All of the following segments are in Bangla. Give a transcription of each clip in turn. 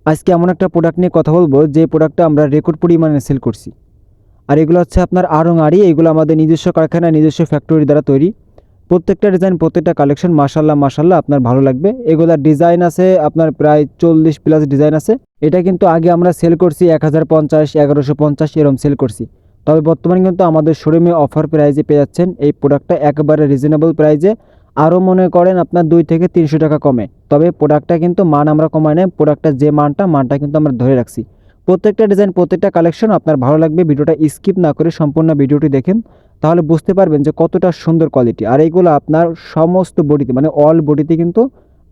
আজকে এমন একটা প্রোডাক্ট নিয়ে কথা বলবো যে প্রোডাক্টটা আমরা রেকর্ড পরিমাণে সেল করছি। আর এগুলো হচ্ছে আপনার আড়ং আড়ি, এগুলো আমাদের নিজস্ব কারখানা, নিজস্ব ফ্যাক্টরি দ্বারা তৈরি। প্রত্যেকটা ডিজাইন, প্রত্যেকটা কালেকশন মাশাল্লাহ মাশাল্লাহ আপনার ভালো লাগবে। এগুলার ডিজাইন আছে আপনার প্রায় 40+ ডিজাইন আছে। এটা কিন্তু আগে আমরা সেল করছি 1050, 1150 এরকম সেল করছি। তবে বর্তমানে কিন্তু আমাদের শোরুমে অফার প্রাইজে পেয়ে যাচ্ছেন এই প্রোডাক্টটা একেবারে রিজনেবল প্রাইজে। আরও মনে করেন আপনার 2 থেকে 300 টাকা কমে। তবে প্রোডাক্টটা কিন্তু মান আমরা কমাই নাই, প্রোডাক্টটা যে মানটা কিন্তু আমরা ধরে রাখছি। প্রত্যেকটা ডিজাইন, প্রত্যেকটা কালেকশন আপনার ভালো লাগবে। ভিডিওটা স্কিপ না করে সম্পূর্ণ ভিডিওটি দেখেন, তাহলে বুঝতে পারবেন যে কতটা সুন্দর কোয়ালিটি। আর এইগুলো আপনার সমস্ত বডিতে মানে অল বডিতে কিন্তু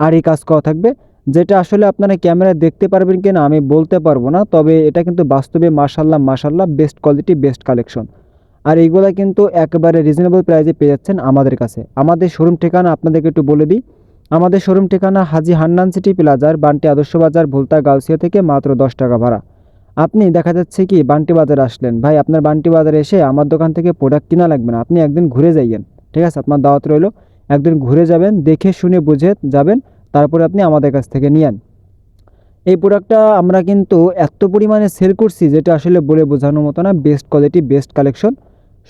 আরই কাজ করা থাকবে, যেটা আসলে আপনারা ক্যামেরায় দেখতে পারবেন কিনা আমি বলতে পারবো না। তবে এটা কিন্তু বাস্তবে মাশাল্লাহ মাশাল্লাহ বেস্ট কোয়ালিটি, বেস্ট কালেকশন। আর এইগুলা কিন্তু একেবারে রিজনেবল প্রাইসে পেয়ে যাচ্ছেন আমাদের কাছে। আমাদের শোরুম ঠিকানা আপনাদেরকে একটু বলে দিই। আমাদের শোরুম ঠিকানা হাজী হান্নান সিটি প্লাজার, বান্টি আদর্শ বাজার, ভুলতা গাউসিয়া থেকে মাত্র 10 টাকা ভাড়া। আপনি দেখা যাচ্ছে কি বান্টি বাজারে আসলেন, ভাই আপনার বান্টি বাজারে এসে আমার দোকান থেকে প্রোডাক্ট কিনা লাগবে না, আপনি একদিন ঘুরে যাইয়েন। ঠিক আছে, আপনার দাওয়াত রইলো। একদিন ঘুরে যাবেন, দেখে শুনে বুঝে যাবেন, তারপরে আপনি আমাদের কাছ থেকে নিয়েন। এই প্রোডাক্টটা আমরা কিন্তু এত পরিমাণে সেল করছি যেটা আসলে বলে বোঝানোর মতো না। Best quality, best collection.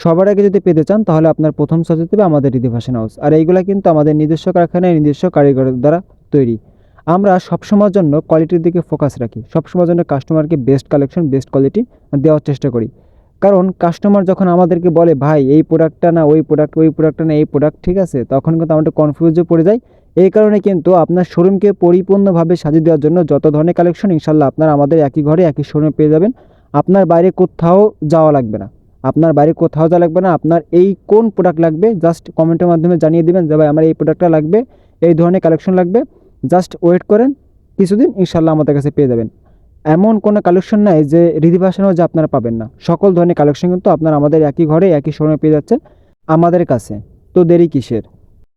সবার আগে যদি পেতে চান তাহলে আপনার প্রথম চয়েস হতে হবে আমাদের রিদি ফ্যাশন হাউস। আর এইগুলা কিন্তু আমাদের নিজস্ব কারখানায়, নিজস্ব কারিগরের দ্বারা তৈরি। আমরা সবসময়ের জন্য কোয়ালিটির দিকে ফোকাস রাখি, সবসময়ের জন্য কাস্টমারকে বেস্ট কালেকশন, বেস্ট কোয়ালিটি দেওয়ার চেষ্টা করি। কারণ কাস্টমার যখন আমাদেরকে বলে ভাই এই প্রোডাক্টটা না ওই প্রোডাক্ট, ওই প্রোডাক্টটা না এই প্রোডাক্ট, ঠিক আছে, তখন কিন্তু আমরা কনফিউজে পড়ে যাই। এই কারণে কিন্তু আপনার শোরুমকে পরিপূর্ণভাবে সাজিয়ে দেওয়ার জন্য যত ধরনের কালেকশন ইনশাল্লাহ আপনার আমাদের একই ঘরে একই শোরুমে পেয়ে যাবেন। আপনার বাইরে কোথাও যাওয়া লাগবে না, আপনার বাইরে কোথাও যাওয়া লাগবে না। আপনার এই কোন প্রোডাক্ট লাগবে জাস্ট কমেন্টের মাধ্যমে জানিয়ে দেবেন যে ভাই আমার এই প্রোডাক্টটা লাগবে, এই ধরনের কালেকশন লাগবে। জাস্ট ওয়েট করেন কিছুদিন, ইনশাল্লাহ আমাদের কাছে পেয়ে যাবেন। এমন কোনো কালেকশন নাই যে রিদি ফ্যাশন হাউসে আপনারা পাবেন না। সকল ধরনের কালেকশন কিন্তু আপনারা আমাদের একই ঘরে একই শোরুমে পেয়ে যাচ্ছেন আমাদের কাছে। তো দেরি কিসের?